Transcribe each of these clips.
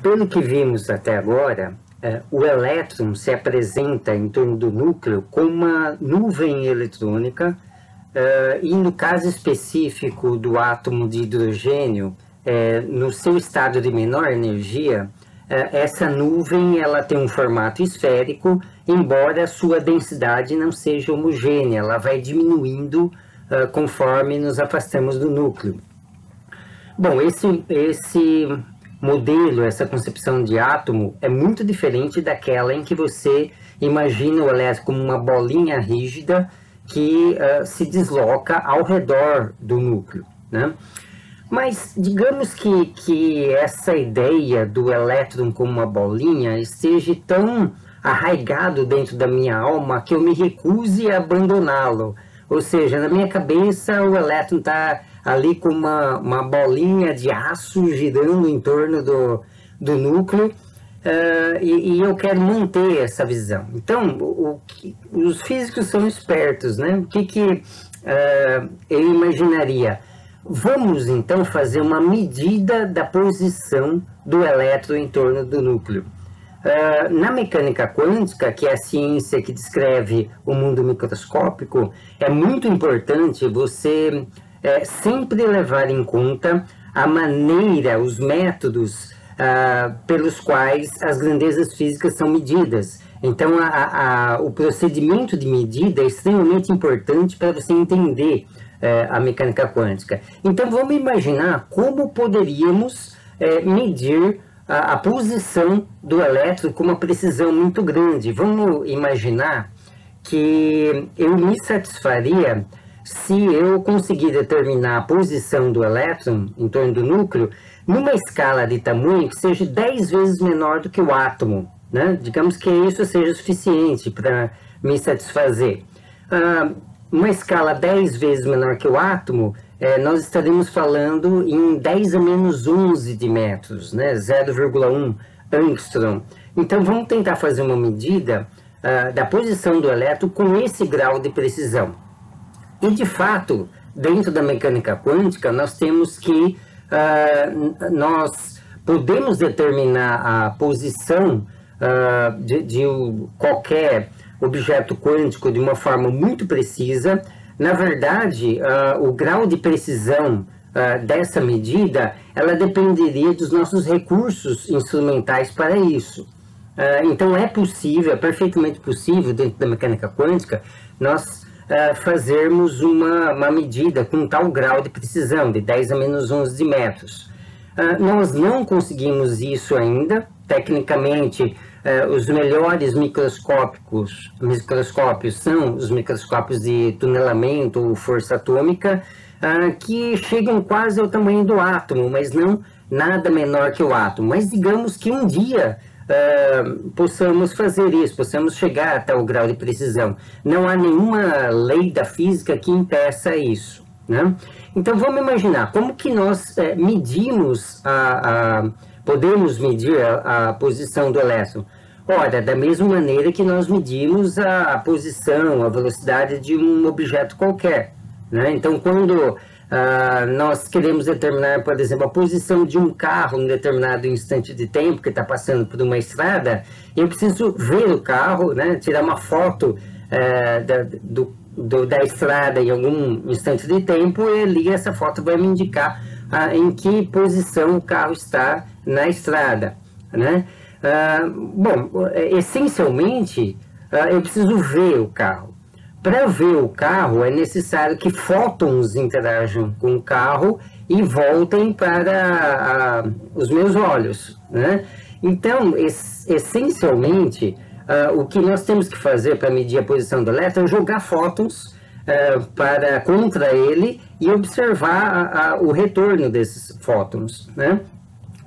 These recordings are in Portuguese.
Pelo que vimos até agora, o elétron se apresenta em torno do núcleo como uma nuvem eletrônica, e no caso específico do átomo de hidrogênio, no seu estado de menor energia, essa nuvem ela tem um formato esférico, embora a sua densidade não seja homogênea, ela vai diminuindo conforme nos afastamos do núcleo. Bom, esse modelo, essa concepção de átomo é muito diferente daquela em que você imagina o elétron como uma bolinha rígida que se desloca ao redor do núcleo, né? Mas digamos que essa ideia do elétron como uma bolinha esteja tão arraigado dentro da minha alma que eu me recuse a abandoná-lo. Ou seja, na minha cabeça o elétron está ali com uma bolinha de aço girando em torno do núcleo, e eu quero manter essa visão. Então, os físicos são espertos, né? O que eu imaginaria? Vamos então fazer uma medida da posição do elétron em torno do núcleo. Na mecânica quântica, que é a ciência que descreve o mundo microscópico, é muito importante você sempre levar em conta a maneira, os métodos pelos quais as grandezas físicas são medidas. Então, o procedimento de medida é extremamente importante para você entender a mecânica quântica. Então, vamos imaginar como poderíamos medir a posição do elétron com uma precisão muito grande. Vamos imaginar que eu me satisfaria se eu conseguir determinar a posição do elétron em torno do núcleo numa escala de tamanho que seja 10 vezes menor do que o átomo, né? Digamos que isso seja suficiente para me satisfazer. Uma escala 10 vezes menor que o átomo, nós estaremos falando em 10 a menos 11 de metros, né? 0,1 angstrom. Então, vamos tentar fazer uma medida da posição do elétron com esse grau de precisão. E, de fato, dentro da mecânica quântica, nós temos que nós podemos determinar a posição de qualquer objeto quântico de uma forma muito precisa. Na verdade, o grau de precisão dessa medida, ela dependeria dos nossos recursos instrumentais para isso. Então é possível, é perfeitamente possível dentro da mecânica quântica, nós fazermos uma medida com tal grau de precisão, de 10 a menos 11 de metros. Nós não conseguimos isso ainda, tecnicamente. Os melhores microscópios são os microscópios de tunelamento ou força atômica, que chegam quase ao tamanho do átomo, mas não nada menor que o átomo. Mas digamos que um dia possamos fazer isso, possamos chegar até o grau de precisão. Não há nenhuma lei da física que impeça isso, né? Então vamos imaginar como que nós medimos podemos medir a posição do elétron. Ora, da mesma maneira que nós medimos a posição, a velocidade de um objeto qualquer, né? Então, quando nós queremos determinar, por exemplo, a posição de um carro em um determinado instante de tempo que está passando por uma estrada, eu preciso ver o carro, né? Tirar uma foto da estrada em algum instante de tempo, e ali essa foto vai me indicar em que posição o carro está na estrada, né? Bom, essencialmente, eu preciso ver o carro. Para ver o carro, é necessário que fótons interajam com o carro e voltem para os meus olhos, né? Então, essencialmente, o que nós temos que fazer para medir a posição do elétron é jogar fótons contra ele e observar o retorno desses fótons, né?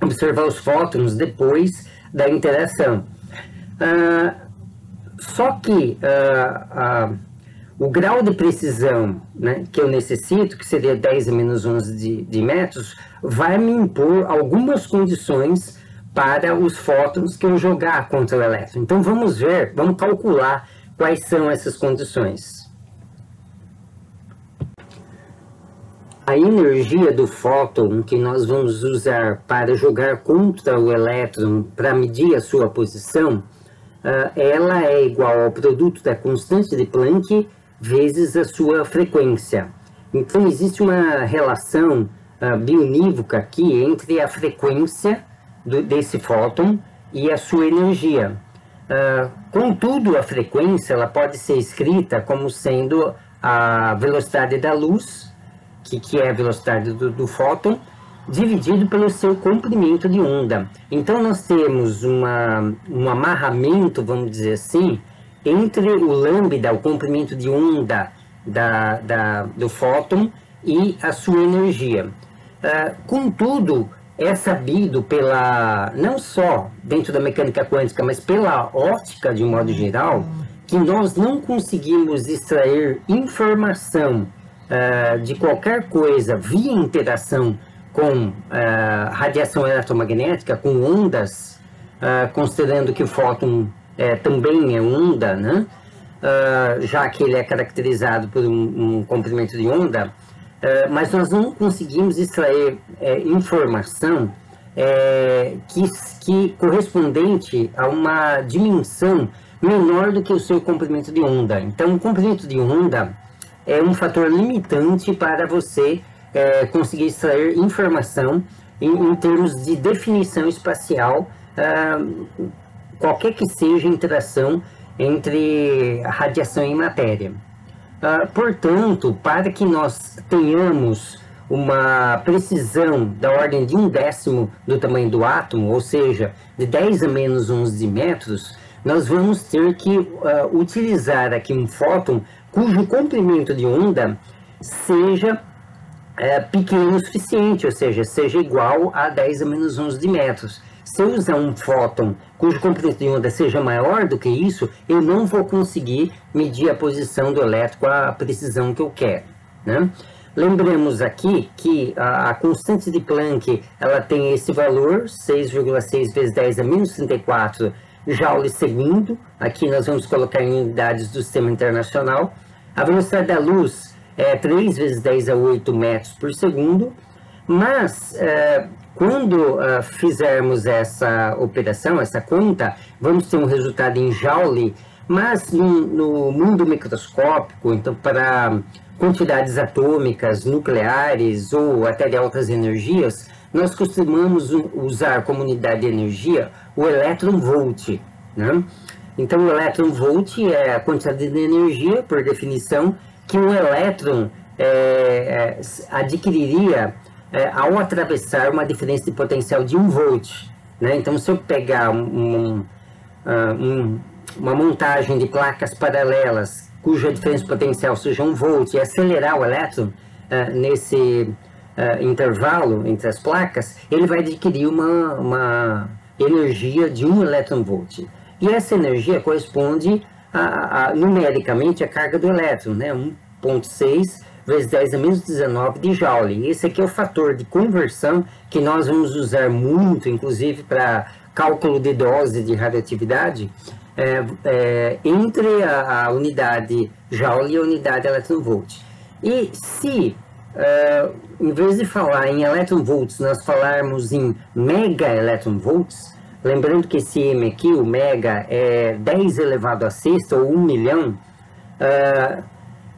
Observar os fótons depois da interação. Só que o grau de precisão, né, que eu necessito, que seria 10 a menos 11 de metros, vai me impor algumas condições para os fótons que eu jogar contra o elétron. Então vamos ver, vamos calcular quais são essas condições. a energia do fóton que nós vamos usar para jogar contra o elétron para medir a sua posição, ela é igual ao produto da constante de Planck vezes a sua frequência. Então existe uma relação bionívoca aqui entre a frequência desse fóton e a sua energia. Contudo, a frequência ela pode ser escrita como sendo a velocidade da luz, que é a velocidade do fóton, dividido pelo seu comprimento de onda. Então nós temos um amarramento, vamos dizer assim, entre o lambda, o comprimento de onda do fóton, e a sua energia. Contudo, é sabido não só dentro da mecânica quântica, mas pela óptica de um modo geral, que nós não conseguimos extrair informação de qualquer coisa via interação com radiação eletromagnética, com ondas, considerando que o fóton também é onda, né? Já que ele é caracterizado por um comprimento de onda, mas nós não conseguimos extrair informação que correspondente a uma dimensão menor do que o seu comprimento de onda. Então, o comprimento de onda é um fator limitante para você conseguir extrair informação em termos de definição espacial, qualquer que seja a interação entre a radiação e matéria. Portanto, para que nós tenhamos uma precisão da ordem de 1/10 do tamanho do átomo, ou seja, de 10 a menos 11 de metros, nós vamos ter que utilizar aqui um fóton cujo comprimento de onda seja pequeno o suficiente, ou seja igual a 10 a menos 11 de metros. Se eu usar um fóton cujo comprimento de onda seja maior do que isso, eu não vou conseguir medir a posição do elétron com a precisão que eu quero, né? Lembremos aqui que a constante de Planck ela tem esse valor, 6,6 vezes 10 a menos 34 joules segundo. Aqui nós vamos colocar em unidades do sistema internacional. A velocidade da luz é 3 vezes 10 a 8 metros por segundo, mas quando fizermos essa operação, essa conta, vamos ter um resultado em joule, mas no mundo microscópico, então para quantidades atômicas, nucleares ou até de altas energias, nós costumamos usar como unidade de energia o elétron-volt, né? Então o elétron-volt é a quantidade de energia, por definição, que um elétron adquiriria ao atravessar uma diferença de potencial de 1 volt, né? Então, se eu pegar uma montagem de placas paralelas cuja diferença de potencial seja 1 volt e acelerar o elétron nesse intervalo entre as placas, ele vai adquirir uma energia de 1 elétron-volt. E essa energia corresponde numericamente à carga do elétron, né? 1,6 vezes 10 a menos 19 de joule. Esse aqui é o fator de conversão que nós vamos usar muito, inclusive para cálculo de dose de radioatividade, entre a unidade joule e a unidade elétron-volt. E se, em vez de falar em elétron-volts, nós falarmos em mega elétron-volts, lembrando que esse M aqui, o mega, é 10 elevado a sexta ou 1 milhão,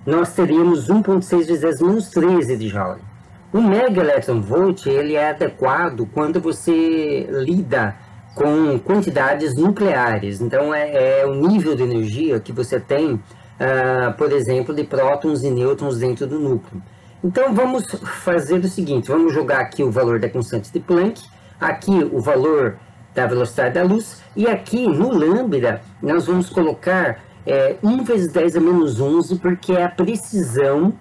nós teríamos 1,6 vezes 10 menos 13 de joule. O mega elétron-volt ele é adequado quando você lida com quantidades nucleares. Então é o nível de energia que você tem, por exemplo, de prótons e nêutrons dentro do núcleo. Então vamos fazer o seguinte, vamos jogar aqui o valor da constante de Planck, aqui o valor da velocidade da luz, e aqui no lambda nós vamos colocar 1 vezes 10 a menos 11, porque é a precisão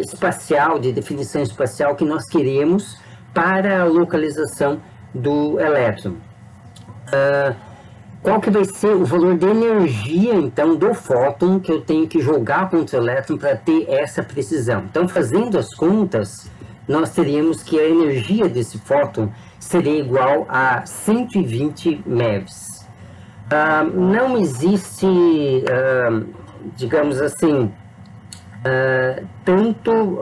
espacial, de definição espacial que nós queremos para a localização do elétron. Qual que vai ser o valor de energia, então, do fóton que eu tenho que jogar contra o elétron para ter essa precisão? Então, fazendo as contas, nós teríamos que a energia desse fóton seria igual a 120 MeVs. Não existe, digamos assim, tanto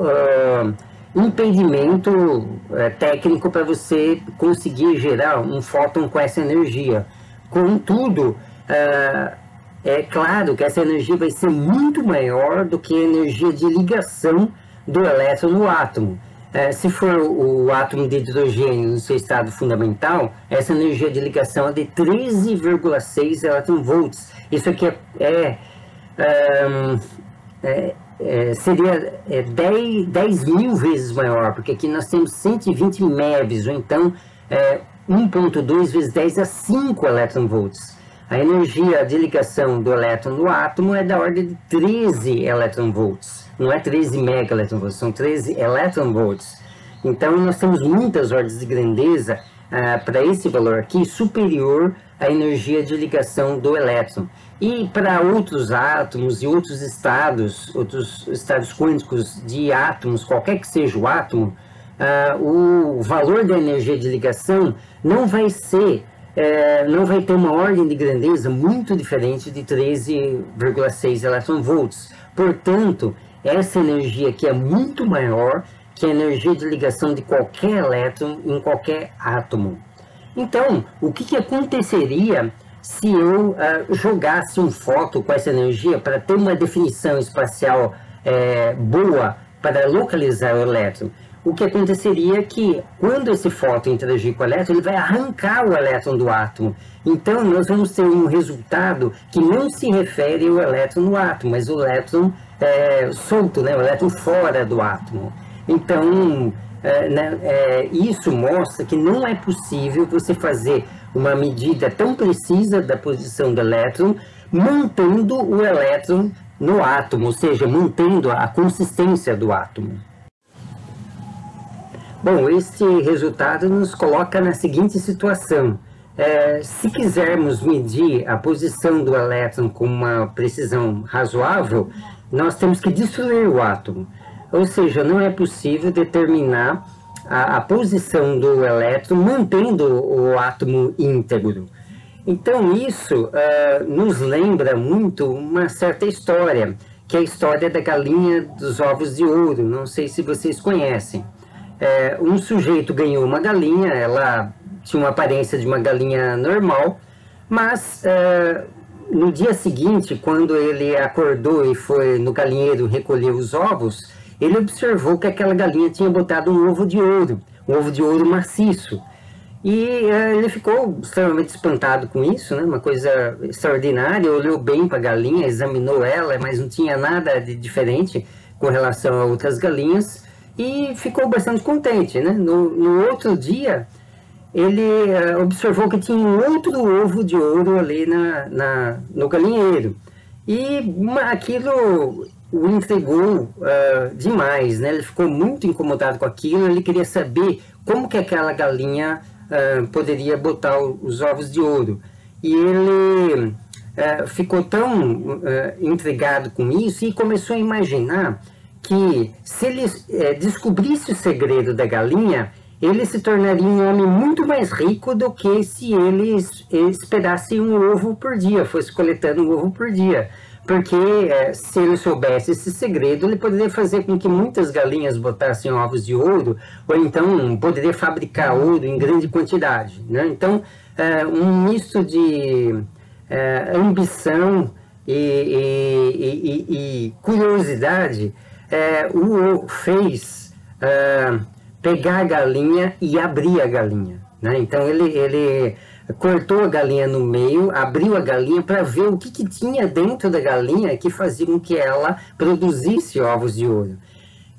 impedimento técnico para você conseguir gerar um fóton com essa energia. Contudo, é claro que essa energia vai ser muito maior do que a energia de ligação do elétron no átomo. Se for o átomo de hidrogênio no seu estado fundamental, essa energia de ligação é de 13,6 elétron-volts. Isso aqui seria 10 mil vezes maior, porque aqui nós temos 120 MeVs, ou então 1,2 vezes 10 a 5 elétron-volts. A energia de ligação do elétron no átomo é da ordem de 13 elétron-volts. Não é 13 mega-elétron-volts, são 13 elétron-volts. Então, nós temos muitas ordens de grandeza para esse valor aqui, superior à energia de ligação do elétron. E para outros átomos e outros estados quânticos de átomos, qualquer que seja o átomo, o valor da energia de ligação não vai ter uma ordem de grandeza muito diferente de 13,6 elétron-volts. Portanto, essa energia aqui é muito maior que a energia de ligação de qualquer elétron em qualquer átomo. Então, o que aconteceria se eu jogasse um fóton com essa energia para ter uma definição espacial boa para localizar o elétron? O que aconteceria é que, quando esse fóton interagir com o elétron, ele vai arrancar o elétron do átomo. Então, nós vamos ter um resultado que não se refere ao elétron no átomo, mas o elétron solto, né? O elétron fora do átomo. Então, isso mostra que não é possível você fazer uma medida tão precisa da posição do elétron, mantendo o elétron no átomo, ou seja, mantendo a consistência do átomo. Bom, este resultado nos coloca na seguinte situação. Se quisermos medir a posição do elétron com uma precisão razoável, nós temos que destruir o átomo. Ou seja, não é possível determinar a posição do elétron mantendo o átomo íntegro. Então isso nos lembra muito uma certa história, que é a história da galinha dos ovos de ouro. Não sei se vocês conhecem. Um sujeito ganhou uma galinha, ela tinha uma aparência de uma galinha normal, mas no dia seguinte, quando ele acordou e foi no galinheiro recolher os ovos, ele observou que aquela galinha tinha botado um ovo de ouro maciço. E ele ficou extremamente espantado com isso, né? Uma coisa extraordinária. Olhou bem para a galinha, examinou ela, mas não tinha nada de diferente com relação a outras galinhas, e ficou bastante contente, né? No outro dia, ele observou que tinha um outro ovo de ouro ali no galinheiro. E aquilo o intrigou demais, né? Ele ficou muito incomodado com aquilo, ele queria saber como que aquela galinha poderia botar os ovos de ouro. E ele ficou tão intrigado com isso e começou a imaginar que se ele descobrisse o segredo da galinha, ele se tornaria um homem muito mais rico do que se ele esperasse um ovo por dia, fosse coletando um ovo por dia. Porque se ele soubesse esse segredo, ele poderia fazer com que muitas galinhas botassem ovos de ouro, ou então poderia fabricar ouro em grande quantidade, né? Então, um misto de ambição e curiosidade o fez pegar a galinha e abrir a galinha, né? Então ele cortou a galinha no meio, abriu a galinha para ver o que tinha dentro da galinha que fazia com que ela produzisse ovos de ouro.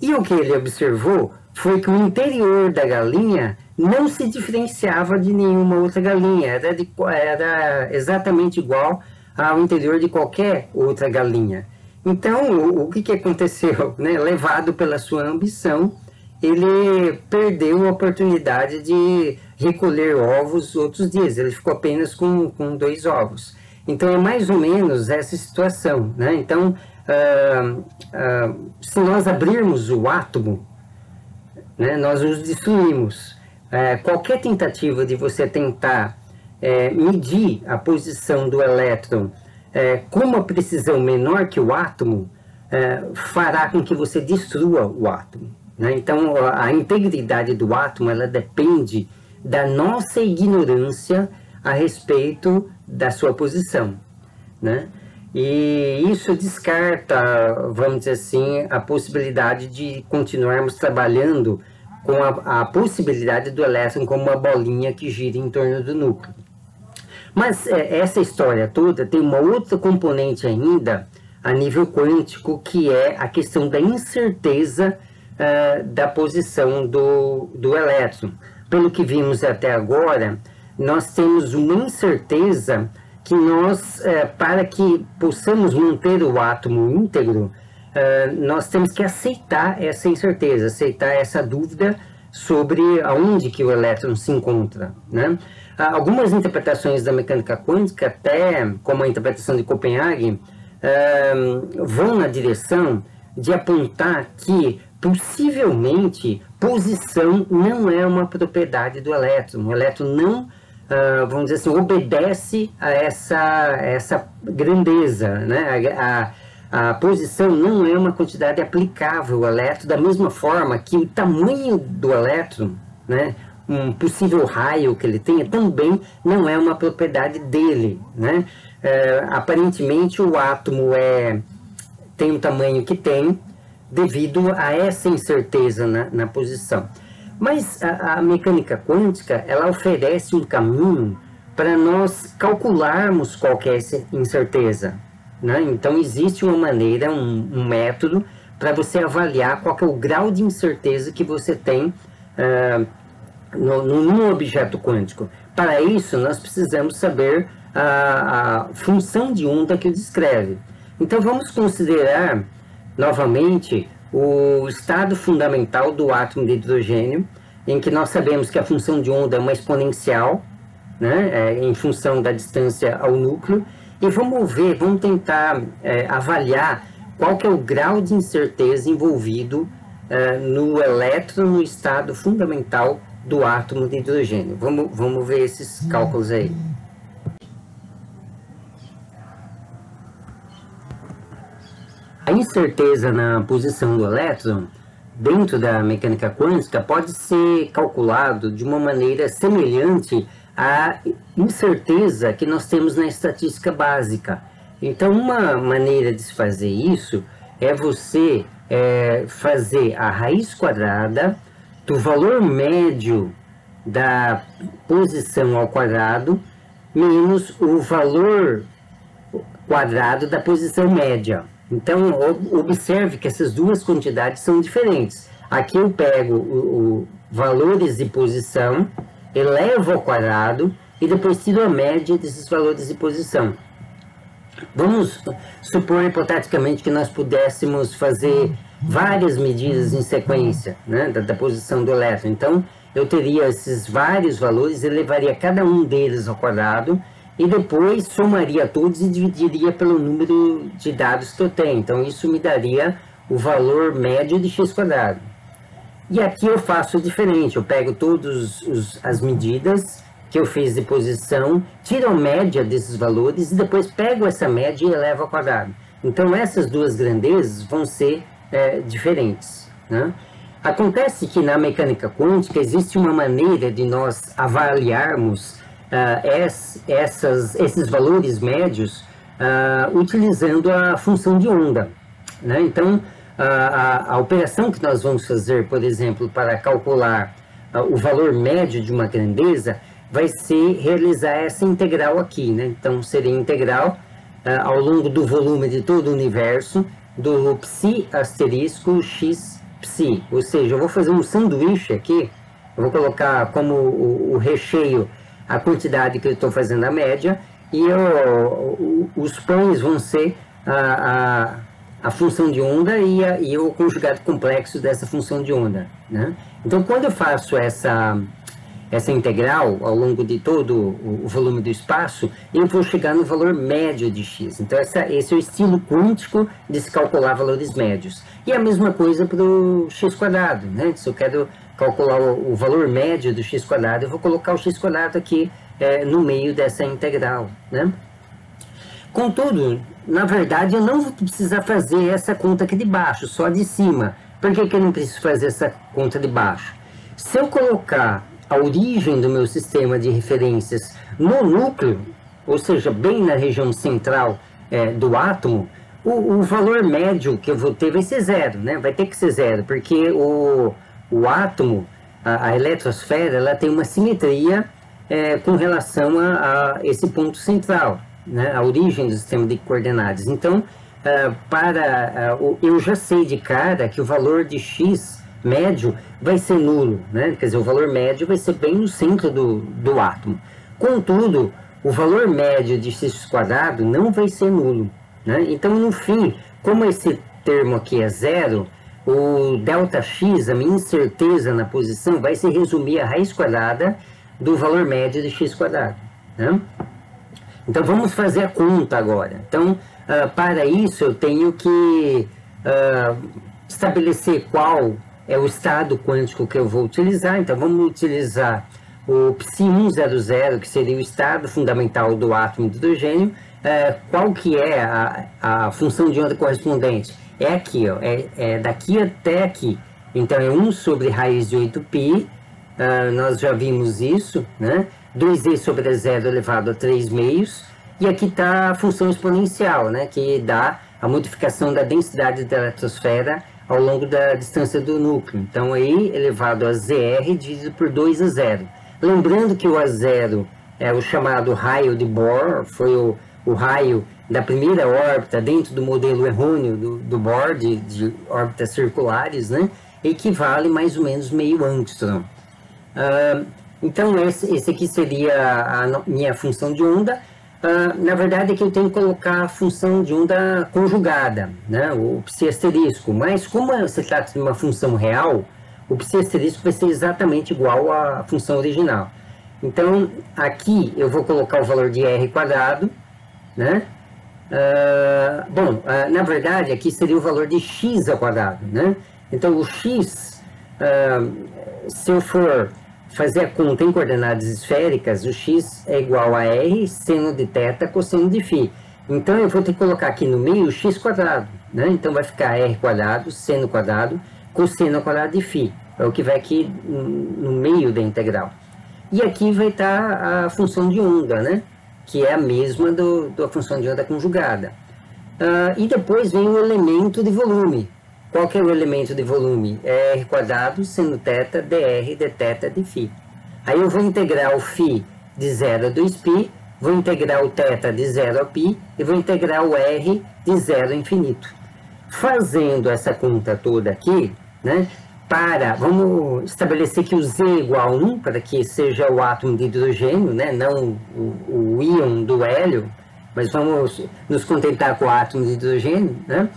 E o que ele observou foi que o interior da galinha não se diferenciava de nenhuma outra galinha, era exatamente igual ao interior de qualquer outra galinha. Então, o que aconteceu, né? Levado pela sua ambição, ele perdeu a oportunidade de recolher ovos outros dias. Ele ficou apenas com 2 ovos. Então, é mais ou menos essa situação, né? Então, se nós abrirmos o átomo, né, nós os destruímos. Qualquer tentativa de você tentar medir a posição do elétron com uma precisão menor que o átomo, fará com que você destrua o átomo. né? Então, a integridade do átomo, ela depende da nossa ignorância a respeito da sua posição, né? E isso descarta, vamos dizer assim, a possibilidade de continuarmos trabalhando com a possibilidade do elétron como uma bolinha que gira em torno do núcleo. Mas essa história toda tem uma outra componente ainda a nível quântico, que é a questão da incerteza da posição do elétron. Pelo que vimos até agora, nós temos uma incerteza que nós, para que possamos manter o átomo íntegro, nós temos que aceitar essa incerteza, aceitar essa dúvida sobre aonde que o elétron se encontra, né? Algumas interpretações da mecânica quântica, até como a interpretação de Copenhague, vão na direção de apontar que possivelmente posição não é uma propriedade do elétron. O elétron não, vamos dizer assim, obedece a essa grandeza, né? A posição não é uma quantidade aplicável ao elétron, da mesma forma que o tamanho do elétron, né, um possível raio que ele tenha, também não é uma propriedade dele, né? Aparentemente o átomo tem o tamanho que tem devido a essa incerteza na posição. Mas a mecânica quântica, ela oferece um caminho para nós calcularmos qual que é essa incerteza, né? Então existe uma maneira, um método para você avaliar qual que é o grau de incerteza que você tem num objeto quântico. Para isso, nós precisamos saber a função de onda que o descreve. Então vamos considerar novamente o estado fundamental do átomo de hidrogênio, em que nós sabemos que a função de onda é uma exponencial, né, em função da distância ao núcleo, e vamos tentar avaliar qual que é o grau de incerteza envolvido no elétron no estado fundamental do átomo de hidrogênio. Vamos ver esses cálculos aí. A incerteza na posição do elétron dentro da mecânica quântica pode ser calculado de uma maneira semelhante à incerteza que nós temos na estatística básica. Então, uma maneira de se fazer isso é você fazer a raiz quadrada do valor médio da posição ao quadrado menos o valor quadrado da posição média. Então, observe que essas duas quantidades são diferentes. Aqui eu pego valores de posição, elevo ao quadrado e depois tiro a média desses valores de posição. Vamos supor hipoteticamente que nós pudéssemos fazer várias medidas em sequência, né, da posição do elétron. Então, eu teria esses vários valores, elevaria cada um deles ao quadrado e depois somaria todos e dividiria pelo número de dados que eu tenho. Então, isso me daria o valor médio de x². E aqui eu faço diferente, eu pego todas as medidas que eu fiz de posição, tiro a média desses valores e depois pego essa média e elevo ao quadrado. Então, essas duas grandezas vão ser diferentes, né? Acontece que na mecânica quântica existe uma maneira de nós avaliarmos esses valores médios utilizando a função de onda, né? Então, a operação que nós vamos fazer, por exemplo, para calcular o valor médio de uma grandeza, vai ser realizar essa integral aqui, né? Então, seria integral ao longo do volume de todo o universo, do psi asterisco x psi. Ou seja, eu vou fazer um sanduíche aqui, eu vou colocar como o recheio a quantidade que eu estou fazendo a média, e os pães vão ser a função de onda e o conjugado complexo dessa função de onda, né? Então, quando eu faço essa integral ao longo de todo o volume do espaço, eu vou chegar no valor médio de x. Então, esse é o estilo quântico de se calcular valores médios. E a mesma coisa para o x², né? Se eu quero calcular o valor médio do x², eu vou colocar o x² aqui no meio dessa integral, né? Contudo, na verdade, eu não vou precisar fazer essa conta aqui de baixo, só de cima. Por que que eu não preciso fazer essa conta de baixo? Se eu colocar a origem do meu sistema de referências no núcleo, ou seja, bem na região central do átomo, o valor médio que eu vou ter vai ser zero, né? Vai ter que ser zero, porque o átomo, a eletrosfera, ela tem uma simetria com relação a esse ponto central, né? A origem do sistema de coordenadas. Então, eu já sei de cara que o valor de x médio vai ser nulo, né? Quer dizer, o valor médio vai ser bem no centro do átomo. Contudo, o valor médio de x² não vai ser nulo, né? Então, no fim, como esse termo aqui é zero, o ΔX, a minha incerteza na posição, vai se resumir a raiz quadrada do valor médio de x², né? Então, vamos fazer a conta agora. Então, para isso, eu tenho que estabelecer qual é o estado quântico que eu vou utilizar. Então, vamos utilizar o Psi100, que seria o estado fundamental do átomo de hidrogênio. Qual que é a função de onda correspondente? É aqui, ó, é daqui até aqui. Então, é 1 sobre raiz de 8π, nós já vimos isso, né? 2e sobre 0 elevado a 3 meios. E aqui está a função exponencial, né? Que dá a modificação da densidade da eletrosfera ao longo da distância do núcleo. Então, I elevado a ZR dividido por 2 a 0. Lembrando que o A0 é o chamado raio de Bohr, foi o raio da primeira órbita dentro do modelo errôneo do Bohr, de órbitas circulares, né? Equivale mais ou menos meio angstrom. Então, esse aqui seria a minha função de onda. Na verdade, aqui eu tenho que colocar a função de onda conjugada, né? O psi asterisco. Mas como se trata de uma função real, o psi asterisco vai ser exatamente igual à função original. Então, aqui eu vou colocar o valor de r², né? Na verdade, aqui seria o valor de x², né? Então, o x, se eu for fazer a conta em coordenadas esféricas, o x é igual a r, seno de θ, cosseno de φ. Então, eu vou ter que colocar aqui no meio o x², né? Então, vai ficar r², seno quadrado, cosseno ao quadrado de φ. É o que vai aqui no meio da integral. E aqui vai estar a função de onda, né? Que é a mesma da função de onda conjugada. E depois vem o elemento de volume. Qual que é o elemento de volume? É r², seno θ, dr, dθ, de φ. Aí eu vou integrar o φ de 0 a 2π, vou integrar o θ de 0 a π e vou integrar o r de 0 a infinito. Fazendo essa conta toda aqui, né? Vamos estabelecer que o Z é igual a 1, para que seja o átomo de hidrogênio, né? Não o íon do hélio, mas vamos nos contentar com o átomo de hidrogênio, né?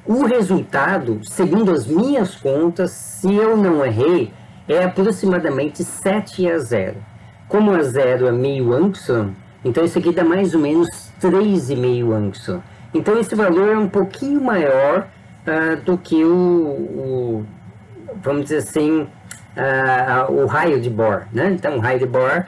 O resultado, segundo as minhas contas, se eu não errei, é aproximadamente 7 a 0. Como a 0 é meio angstrom, então isso aqui dá mais ou menos 3,5 angstrom. Então esse valor é um pouquinho maior do que vamos dizer assim, o raio de Bohr, né? Então o raio de Bohr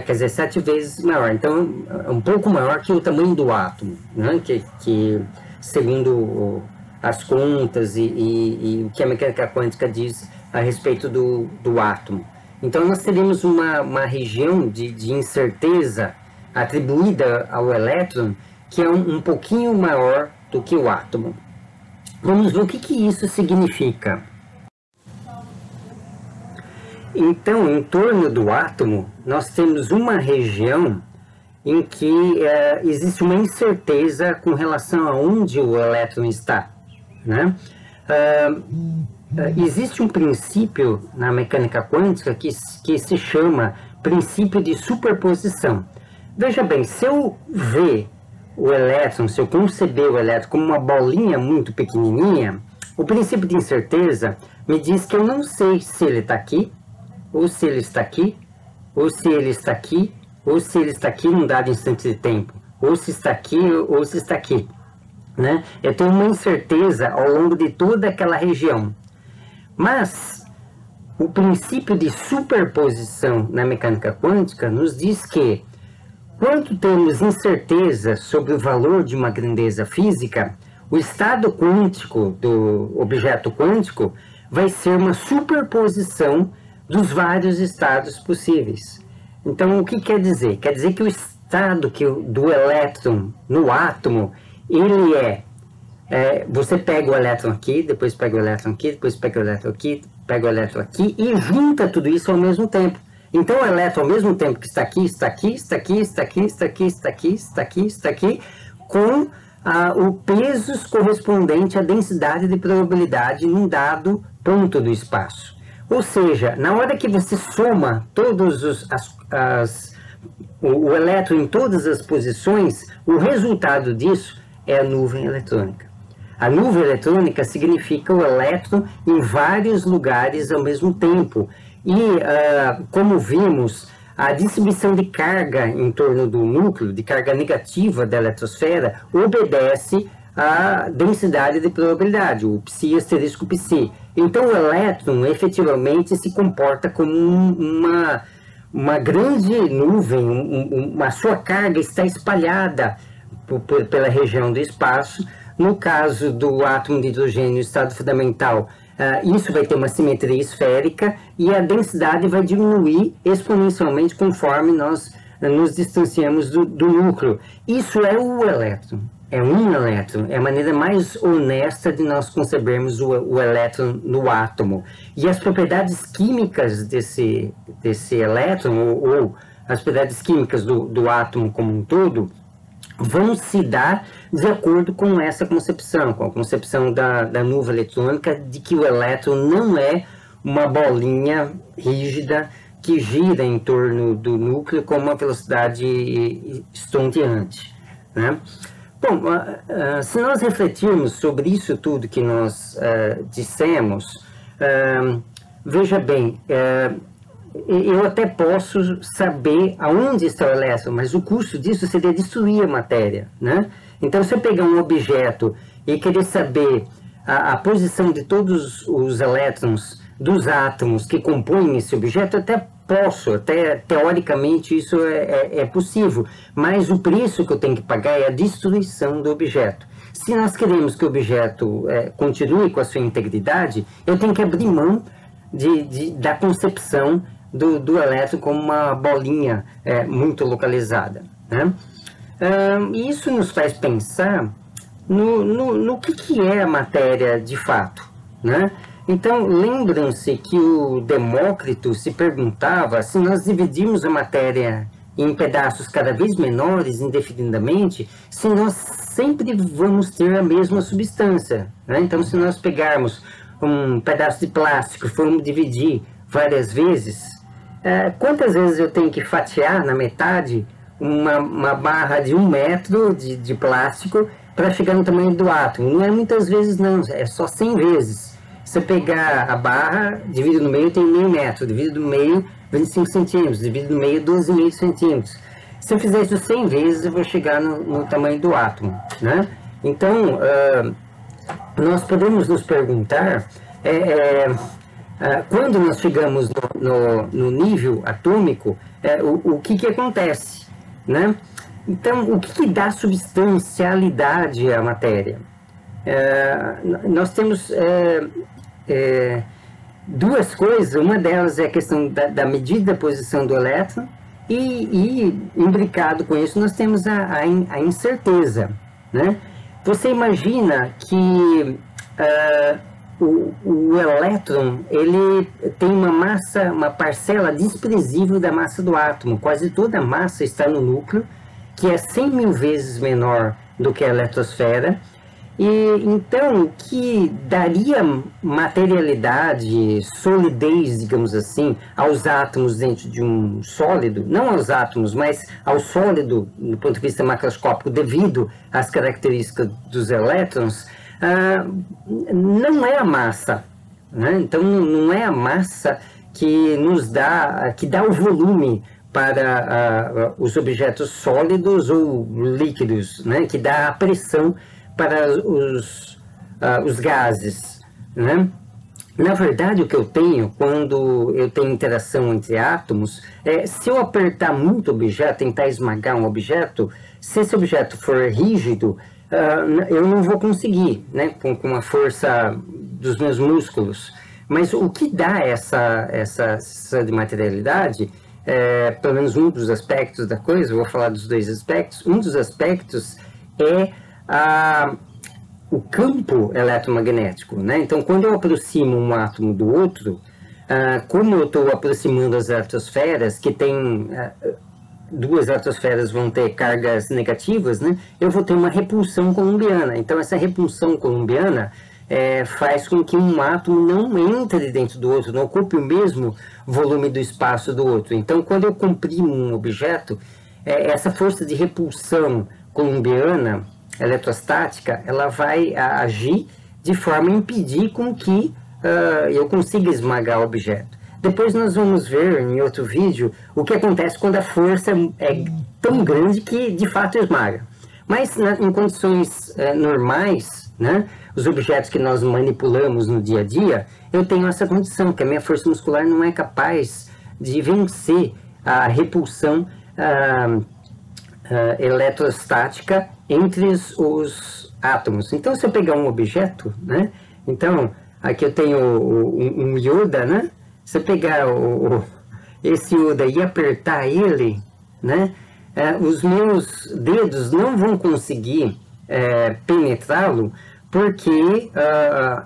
quer dizer 7 vezes maior, então é um pouco maior que o tamanho do átomo, né? que segundo as contas e o que a mecânica quântica diz a respeito do átomo. Então nós teríamos uma região de incerteza atribuída ao elétron que é um pouquinho maior do que o átomo. Vamos ver o que isso significa. Então, em torno do átomo, nós temos uma região em que existe uma incerteza com relação a onde o elétron está, né? Existe um princípio na mecânica quântica que se chama princípio de superposição. Veja bem, se eu ver o elétron, se eu conceber o elétron como uma bolinha muito pequenininha, o princípio de incerteza me diz que eu não sei se ele está aqui, ou se ele está aqui, ou se ele está aqui, ou se ele está aqui num dado instante de tempo, ou se está aqui, ou se está aqui, né? Eu tenho uma incerteza ao longo de toda aquela região. Mas o princípio de superposição na mecânica quântica nos diz que quando temos incerteza sobre o valor de uma grandeza física, O estado quântico do objeto quântico vai ser uma superposição dos vários estados possíveis. Então, o que quer dizer? Quer dizer que o estado do elétron no átomo, ele você pega o elétron aqui, depois pega o elétron aqui, depois pega o elétron aqui, pega o elétron aqui e junta tudo isso ao mesmo tempo. Então, o elétron, ao mesmo tempo que está aqui, está aqui, está aqui, está aqui, está aqui, está aqui, está aqui, está aqui, com o peso correspondente à densidade de probabilidade num dado ponto do espaço. Ou seja, na hora que você soma todos o elétron em todas as posições, o resultado disso é a nuvem eletrônica. A nuvem eletrônica significa o elétron em vários lugares ao mesmo tempo. E, como vimos, a distribuição de carga em torno do núcleo, de carga negativa da eletrosfera, obedece à densidade de probabilidade, o psi asterisco psi. Então, o elétron efetivamente se comporta como uma grande nuvem, a sua carga está espalhada pela região do espaço. No caso do átomo de hidrogênio, estado fundamental, isso vai ter uma simetria esférica e a densidade vai diminuir exponencialmente conforme nós nos distanciamos do núcleo. Isso é o elétron, é um elétron, é a maneira mais honesta de nós concebermos o elétron no átomo. E as propriedades químicas desse elétron, ou as propriedades químicas do átomo como um todo, vão se dar de acordo com essa concepção, com a concepção da nuvem eletrônica, de que o elétron não é uma bolinha rígida que gira em torno do núcleo com uma velocidade estonteante, né? Bom, se nós refletirmos sobre isso tudo que nós dissemos, veja bem, eu até posso saber aonde está o elétron, mas o custo disso seria destruir a matéria, né? Então, se eu pegar um objeto e querer saber a posição de todos os elétrons dos átomos que compõem esse objeto, até posso, até teoricamente isso é possível, mas o preço que eu tenho que pagar é a destruição do objeto. Se nós queremos que o objeto continue com a sua integridade, eu tenho que abrir mão da concepção do elétron como uma bolinha muito localizada, né? Isso nos faz pensar no que é a matéria de fato, né? Então, lembram-se que o Demócrito se perguntava se nós dividirmos a matéria em pedaços cada vez menores, indefinidamente, se nós sempre vamos ter a mesma substância, né? Então, se nós pegarmos um pedaço de plástico e formos dividir várias vezes, quantas vezes eu tenho que fatiar na metade uma barra de 1 metro de plástico para chegar no tamanho do átomo? Não é muitas vezes não, é só 100 vezes. Se eu pegar a barra, divido no meio, tem meio metro, divido no meio, 25 centímetros, divido no meio, 12,5 centímetros. Se eu fizer isso 100 vezes, eu vou chegar no tamanho do átomo, né? Então, nós podemos nos perguntar, quando nós chegamos no nível atômico, o que acontece, né? Então, o que dá substancialidade à matéria? Nós temos duas coisas. Uma delas é a questão da medida da posição do elétron e imbricado com isso, nós temos a incerteza, né? Você imagina que o elétron, ele tem uma massa, uma parcela desprezível da massa do átomo. Quase toda a massa está no núcleo, que é 100.000 vezes menor do que a eletrosfera. E então, que daria materialidade, solidez, digamos assim, aos átomos dentro de um sólido, não aos átomos, mas ao sólido, do ponto de vista macroscópico, devido às características dos elétrons, não é a massa, né? Então, não é a massa que dá o volume para os objetos sólidos ou líquidos, né? Que dá a pressão para os gases, né? Na verdade, o que eu tenho quando eu tenho interação entre átomos se eu apertar muito o objeto, tentar esmagar um objeto, se esse objeto for rígido, eu não vou conseguir, né, com a força dos meus músculos. Mas o que dá essa sensação de materialidade, pelo menos um dos aspectos da coisa, eu vou falar dos dois aspectos, um dos aspectos é o campo eletromagnético, né? Então, quando eu aproximo um átomo do outro, como eu estou aproximando as eletrosferas, que tem duas eletrosferas vão ter cargas negativas, né? Eu vou ter uma repulsão colombiana. Então, essa repulsão colombiana faz com que um átomo não entre dentro do outro, não ocupe o mesmo volume do espaço do outro. Então, quando eu comprimo um objeto, essa força de repulsão colombiana, eletrostática, ela vai agir de forma a impedir com que eu consiga esmagar o objeto. Depois nós vamos ver em outro vídeo o que acontece quando a força é tão grande que de fato esmaga. Mas em condições normais, né, os objetos que nós manipulamos no dia a dia, eu tenho essa condição, que a minha força muscular não é capaz de vencer a repulsão eletrostática entre os átomos. Então, se eu pegar um objeto, né, então, aqui eu tenho um ioda, né, se eu pegar esse ioda e apertar ele, né, os meus dedos não vão conseguir penetrá-lo, porque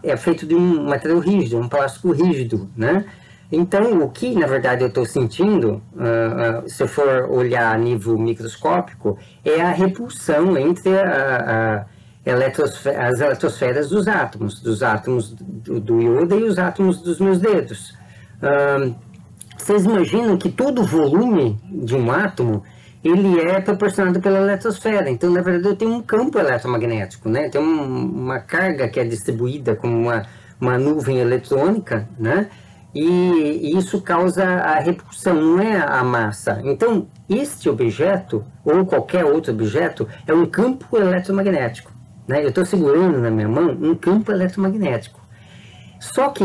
é feito de um material rígido, um plástico rígido, né? Então, o que, na verdade, eu estou sentindo, se eu for olhar a nível microscópico, é a repulsão entre as eletrosferas dos átomos do iodo e os átomos dos meus dedos. Vocês imaginam que todo o volume de um átomo ele é proporcionado pela eletrosfera. Então, na verdade, eu tenho um campo eletromagnético, né? Tem uma carga que é distribuída como uma nuvem eletrônica, né? E isso causa a repulsão, não é a massa. Então, este objeto, ou qualquer outro objeto, é um campo eletromagnético, né? Eu estou segurando na minha mão um campo eletromagnético. Só que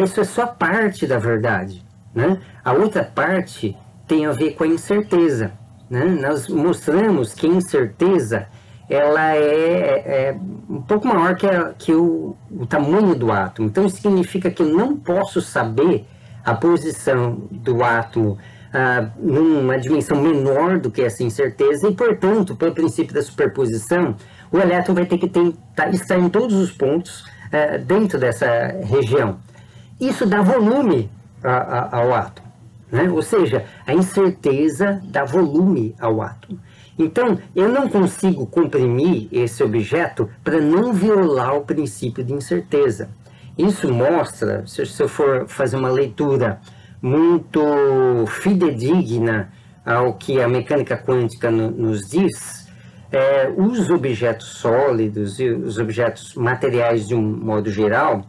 isso é só parte da verdade, né? A outra parte tem a ver com a incerteza, né? Nós mostramos que a incerteza ela é um pouco maior que o tamanho do átomo. Então, isso significa que eu não posso saber a posição do átomo numa dimensão menor do que essa incerteza e, portanto, pelo princípio da superposição, o elétron vai ter que estar em todos os pontos dentro dessa região. Isso dá volume ao átomo, né? Ou seja, a incerteza dá volume ao átomo. Então, eu não consigo comprimir esse objeto para não violar o princípio de incerteza. Isso mostra, se eu for fazer uma leitura muito fidedigna ao que a mecânica quântica nos diz, os objetos sólidos e os objetos materiais de um modo geral,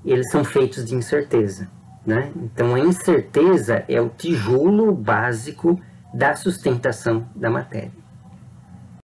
eles são feitos de incerteza, né? Então, a incerteza é o tijolo básico da sustentação da matéria.